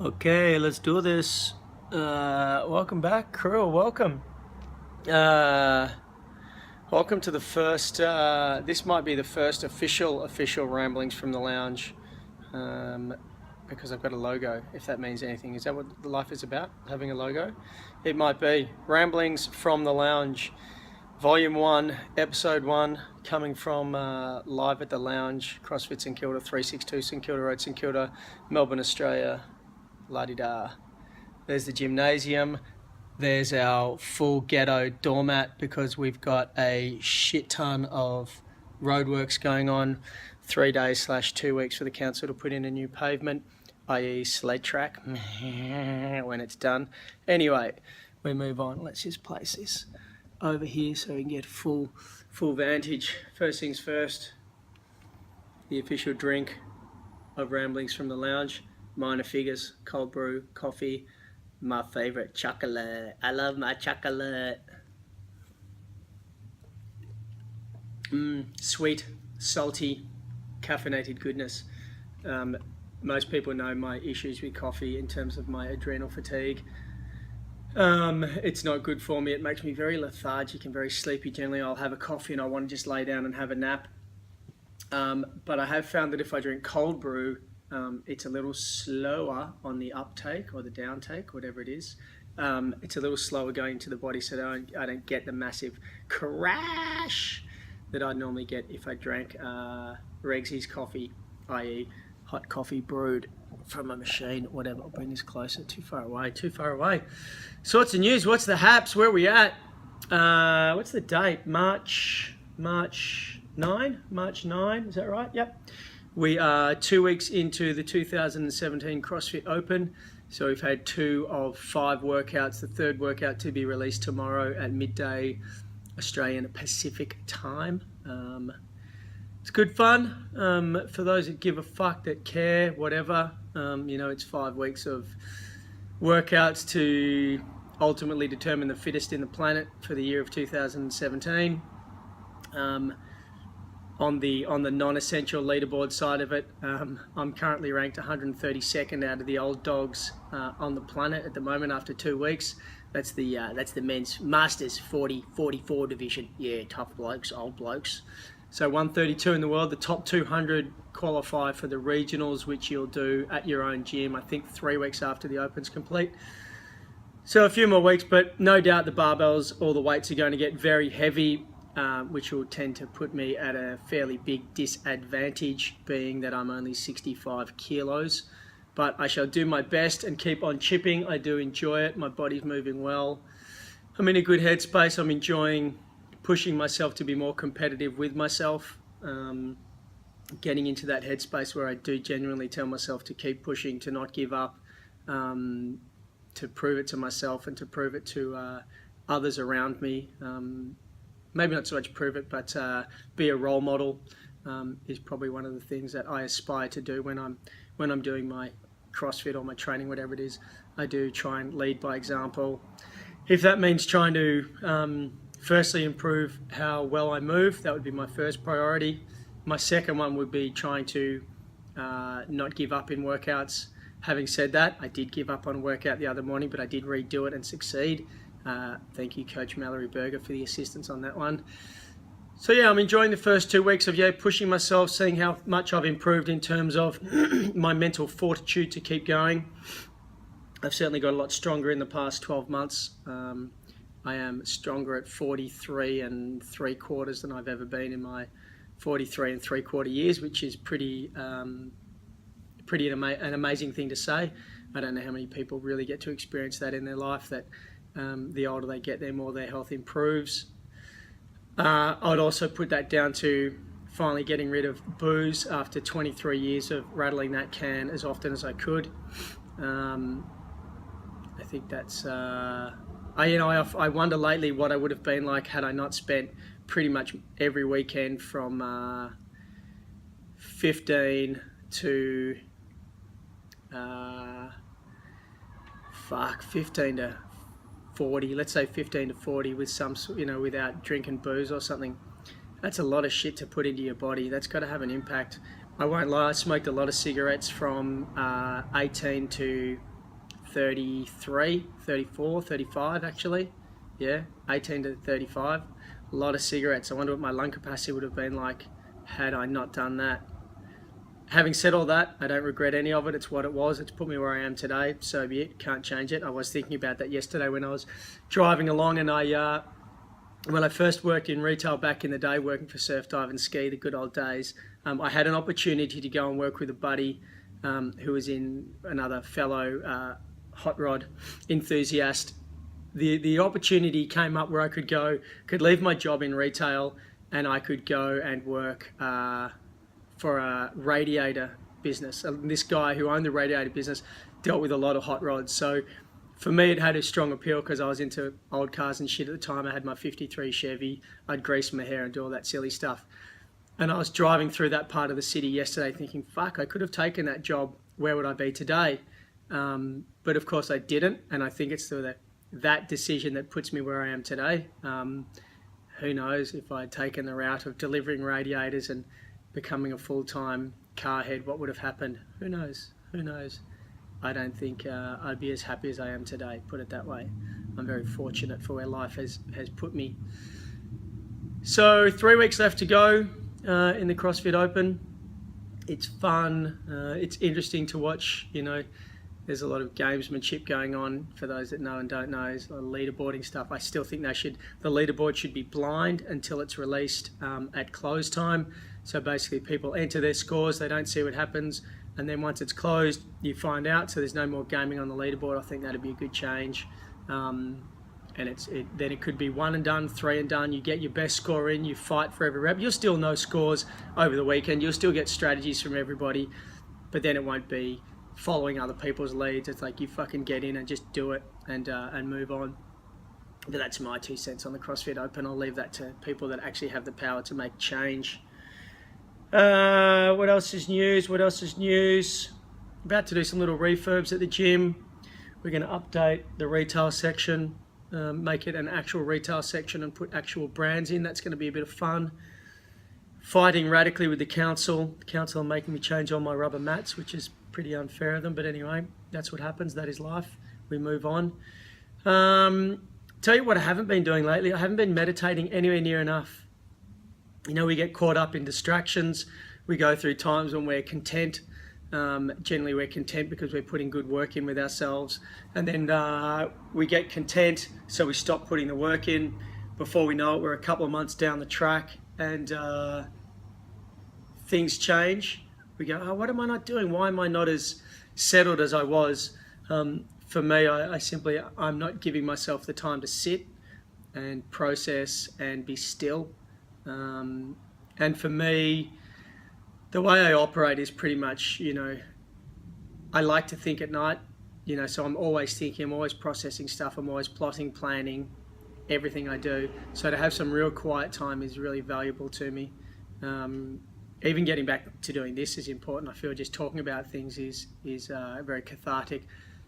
Okay, let's do this. Welcome back, crew. Welcome. Uh, Welcome to the first. This might be the first official ramblings from the lounge, because I've got a logo. If that means anything, is that what life is about? Having a logo? It might be ramblings from the lounge, Volume 1, Episode 1, coming from live at the lounge, CrossFit St Kilda, 362 St Kilda Road, St Kilda, Melbourne, Australia. La-di-da. There's the gymnasium. There's our full ghetto doormat because we've got a shit ton of roadworks going on. 3 days / 2 weeks for the council to put in a new pavement, i.e. sled track, when it's done. Anyway, we move on. Let's just place this over here so we can get full vantage. First things first, the official drink of Ramblings from the Lounge. Minor figures, cold brew, coffee, my favorite chocolate. I love my chocolate. Sweet, salty, caffeinated goodness. Most people know my issues with coffee in terms of my adrenal fatigue. It's not good for me. It makes me very lethargic and very sleepy. Generally, I'll have a coffee and I want to just lay down and have a nap. But I have found that if I drink cold brew, it's a little slower on the uptake or the downtake, whatever it is. It's a little slower going into the body, so I don't get the massive crash that I'd normally get if I drank Regsy's coffee, i.e. hot coffee brewed from a machine, whatever. I'll bring this closer. Too far away. Sorts of news. What's the haps? Where are we at? What's the date? March 9? March 9, is that right? Yep. We are 2 weeks into the 2017 CrossFit Open. So we've had 2 of 5 workouts. The third workout to be released tomorrow at midday Australian Pacific time. It's good fun for those that give a fuck, that care, whatever. It's 5 weeks of workouts to ultimately determine the fittest in the planet for the year of 2017. On the non-essential leaderboard side of it, I'm currently ranked 132nd out of the old dogs on the planet at the moment after 2 weeks. That's the men's Masters 44 division. Yeah, tough blokes, old blokes. So 132 in the world. The top 200 qualify for the regionals, which you'll do at your own gym, I think 3 weeks after the Open's complete. So a few more weeks, but no doubt the barbells or the weights are going to get very heavy, which will tend to put me at a fairly big disadvantage, being that I'm only 65 kilos. But I shall do my best and keep on chipping. I do enjoy it. My body's moving well. I'm in a good headspace. I'm enjoying pushing myself to be more competitive with myself. Getting into that headspace where I do genuinely tell myself to keep pushing, to not give up, to prove it to myself and to prove it to others around me. Maybe not so much prove it, but be a role model is probably one of the things that I aspire to do when I'm doing my CrossFit or my training, whatever it is. I do try and lead by example. If that means trying to firstly improve how well I move, that would be my first priority. My second one would be trying to not give up in workouts. Having said that, I did give up on a workout the other morning, but I did redo it and succeed. Thank you, Coach Mallory Berger, for the assistance on that one. So yeah, I'm enjoying the first 2 weeks of pushing myself, seeing how much I've improved in terms of my mental fortitude to keep going. I've certainly got a lot stronger in the past 12 months. I am stronger at 43 3/4 than I've ever been in my 43 3/4 years, which is pretty an amazing thing to say. I don't know how many people really get to experience that in their life, that the older they get, the more their health improves. I'd also put that down to finally getting rid of booze after 23 years of rattling that can as often as I could. I think that's... I wonder lately what I would have been like had I not spent pretty much every weekend from 15 to 15 to 40, let's say 15 to 40 with some, without drinking booze or something. That's a lot of shit to put into your body. That's got to have an impact. I won't lie, I smoked a lot of cigarettes from 18 to 33, 34, 35 actually. Yeah, 18 to 35. A lot of cigarettes. I wonder what my lung capacity would have been like had I not done that. Having said all that, I don't regret any of it. It's what it was. It's put me where I am today. So be it. Can't change it. I was thinking about that yesterday when I was driving along, and when I first worked in retail back in the day, working for Surf, Dive and Ski, the good old days, I had an opportunity to go and work with a buddy who was in another fellow hot rod enthusiast. The opportunity came up where I could leave my job in retail, and I could go and work for a radiator business. And this guy who owned the radiator business dealt with a lot of hot rods. So for me, it had a strong appeal because I was into old cars and shit at the time. I had my 53 Chevy. I'd grease my hair and do all that silly stuff. And I was driving through that part of the city yesterday thinking, fuck, I could have taken that job. Where would I be today? But of course I didn't. And I think it's that decision that puts me where I am today. Who knows if I'd taken the route of delivering radiators and becoming a full-time car head, what would have happened? Who knows? Who knows? I don't think I'd be as happy as I am today, put it that way. I'm very fortunate for where life has put me. So 3 weeks left to go in the CrossFit Open. It's fun. It's interesting to watch. You know, there's a lot of gamesmanship going on for those that know and don't know. There's a lot of leaderboarding stuff. I still think the leaderboard should be blind until it's released at close time. So basically people enter their scores, they don't see what happens, and then once it's closed, you find out, so there's no more gaming on the leaderboard. I think that'd be a good change. And then it could be 1 and done, 3 and done. You get your best score in, you fight for every rep. You'll still know scores over the weekend. You'll still get strategies from everybody, but then it won't be following other people's leads. It's like you fucking get in and just do it and move on. But that's my 2 cents on the CrossFit Open. I'll leave that to people that actually have the power to make change. What else is news? About to do some little refurbs at the gym. We're going to update the retail section, make it an actual retail section and put actual brands in. That's going to be a bit of fun. Fighting radically with the council. The council are making me change all my rubber mats, which is pretty unfair of them. But anyway, that's what happens. That is life. We move on. Tell you what I haven't been doing lately. I haven't been meditating anywhere near enough. You know, we get caught up in distractions. We go through times when we're content. Generally, we're content because we're putting good work in with ourselves. And then we get content, so we stop putting the work in. Before we know it, we're a couple of months down the track and things change. We go, oh, what am I not doing? Why am I not as settled as I was? For me, I'm not giving myself the time to sit and process and be still. And for me, the way I operate is pretty much, you know, I like to think at night, you know, so I'm always thinking, I'm always processing stuff, I'm always plotting, planning everything I do. So to have some real quiet time is really valuable to me. Even getting back to doing this is important. I feel just talking about things is very cathartic.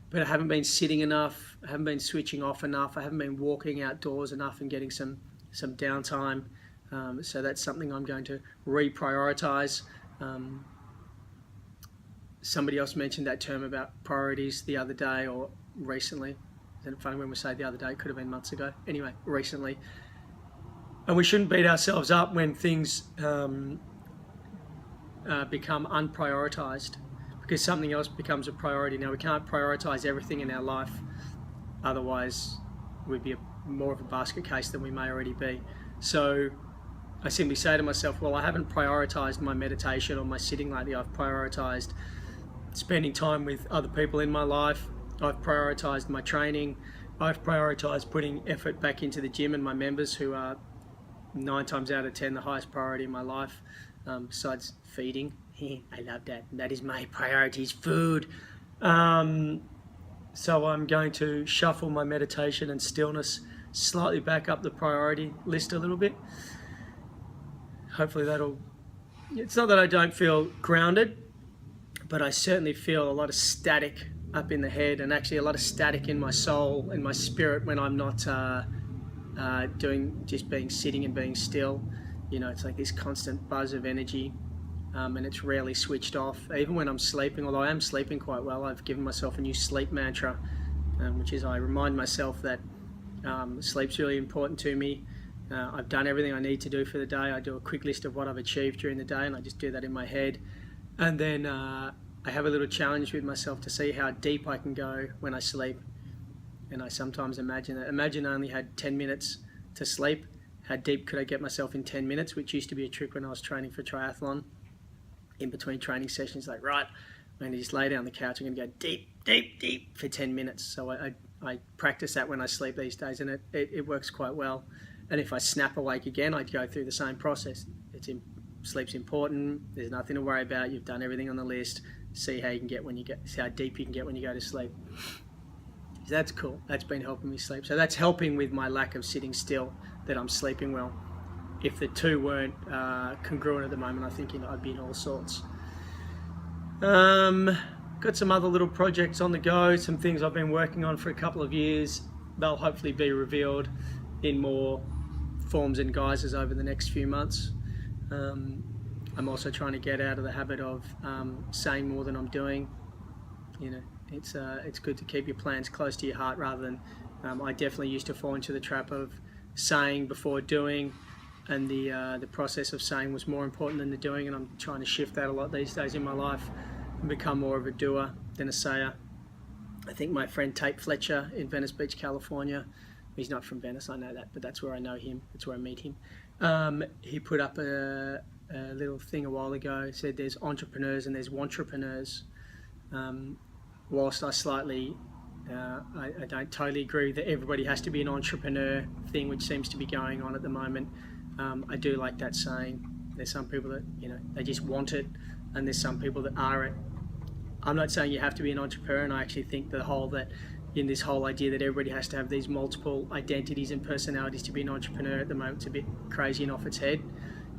But I haven't been sitting enough, I haven't been switching off enough, I haven't been walking outdoors enough and getting some downtime. So that's something I'm going to reprioritize. Somebody else mentioned that term about priorities the other day or recently. Isn't it funny when we say the other day? It could have been months ago. Anyway, recently. And we shouldn't beat ourselves up when things become unprioritized, because something else becomes a priority. Now, we can't prioritize everything in our life. Otherwise, we'd be more of a basket case than we may already be. So I simply say to myself, well, I haven't prioritized my meditation or my sitting lately. I've prioritized spending time with other people in my life. I've prioritized my training. I've prioritized putting effort back into the gym and my members, who are 9 times out of 10 the highest priority in my life, besides feeding. I love that. That is my priority, is food. So I'm going to shuffle my meditation and stillness slightly back up the priority list a little bit. Hopefully it's not that I don't feel grounded, but I certainly feel a lot of static up in the head, and actually a lot of static in my soul and my spirit when I'm not sitting and being still. You know, it's like this constant buzz of energy. and it's rarely switched off. Even when I'm sleeping, although I am sleeping quite well, I've given myself a new sleep mantra, which is I remind myself that sleep's really important to me. I've done everything I need to do for the day. I do a quick list of what I've achieved during the day, and I just do that in my head. And then I have a little challenge with myself to see how deep I can go when I sleep. And I sometimes imagine I only had 10 minutes to sleep. How deep could I get myself in 10 minutes, which used to be a trick when I was training for triathlon. In between training sessions, like, right, I'm going to just lay down on the couch. I'm going to go deep, deep, deep for 10 minutes. So I practice that when I sleep these days, and it works quite well. And if I snap awake again, I'd go through the same process. Sleep's important. There's nothing to worry about. You've done everything on the list. See how deep you can get when you go to sleep. So that's cool. That's been helping me sleep. So that's helping with my lack of sitting still, that I'm sleeping well. If the two weren't congruent at the moment, I think I'd be in all sorts. Got some other little projects on the go, some things I've been working on for a couple of years. They'll hopefully be revealed in more forms and guises over the next few months. I'm also trying to get out of the habit of saying more than I'm doing. It's good to keep your plans close to your heart rather than I definitely used to fall into the trap of saying before doing, and the process of saying was more important than the doing, and I'm trying to shift that a lot these days in my life and become more of a doer than a sayer. I think my friend Tate Fletcher in Venice Beach, California, he's not from Venice, I know that, but that's where I know him, that's where I meet him. He put up a little thing a while ago, said there's entrepreneurs and there's wantrepreneurs. Whilst I slightly, I don't totally agree that everybody has to be an entrepreneur thing, which seems to be going on at the moment. I do like that saying. There's some people that, they just want it, and there's some people that are it. I'm not saying you have to be an entrepreneur, and I actually think this whole idea that everybody has to have these multiple identities and personalities to be an entrepreneur at the moment, it's a bit crazy and off its head.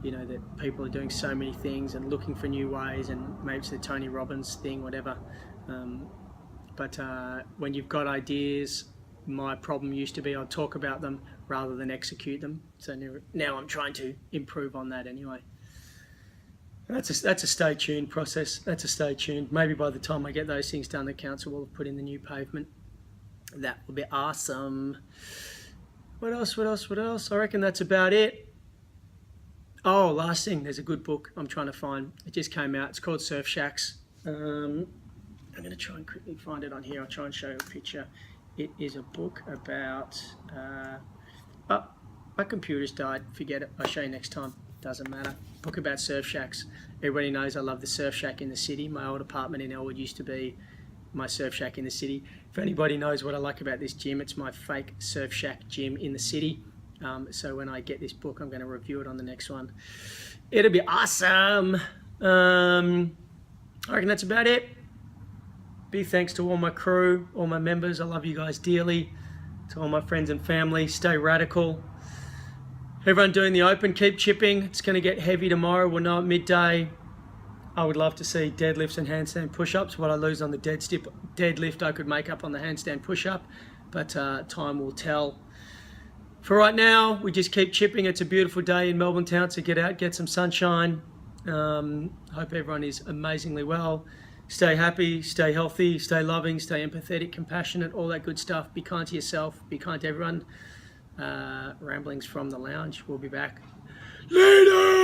That people are doing so many things and looking for new ways, and maybe it's the Tony Robbins thing, whatever. But when you've got ideas, my problem used to be I'd talk about them rather than execute them. So now I'm trying to improve on that anyway. That's a stay tuned process. That's a stay tuned. Maybe by the time I get those things done, the council will have put in the new pavement. That will be awesome. What else? I reckon that's about it. Oh, last thing, there's a good book I'm trying to find. It just came out. It's called Surf Shacks. I'm going to try and quickly find it on here. I'll try and show you a picture. It is a book about... my computer's died. Forget it. I'll show you next time. Doesn't matter. Book about surf shacks. Everybody knows I love the surf shack in the city. My old apartment in Elwood used to be my surf shack in the city. If anybody knows what I like about this gym, it's my fake surf shack gym in the city. So when I get this book, I'm going to review it on the next one. It'll be awesome. I reckon that's about it. Big thanks to all my crew, all my members. I love you guys dearly. To all my friends and family, stay radical. Everyone doing the open, keep chipping. It's going to get heavy tomorrow. We'll know at midday. I would love to see deadlifts and handstand push-ups. What I lose on the deadlift, I could make up on the handstand push-up, but time will tell. For right now, we just keep chipping. It's a beautiful day in Melbourne town, so get out, get some sunshine. Hope everyone is amazingly well. Stay happy, stay healthy, stay loving, stay empathetic, compassionate, all that good stuff. Be kind to yourself, be kind to everyone. Ramblings from the lounge. We'll be back later.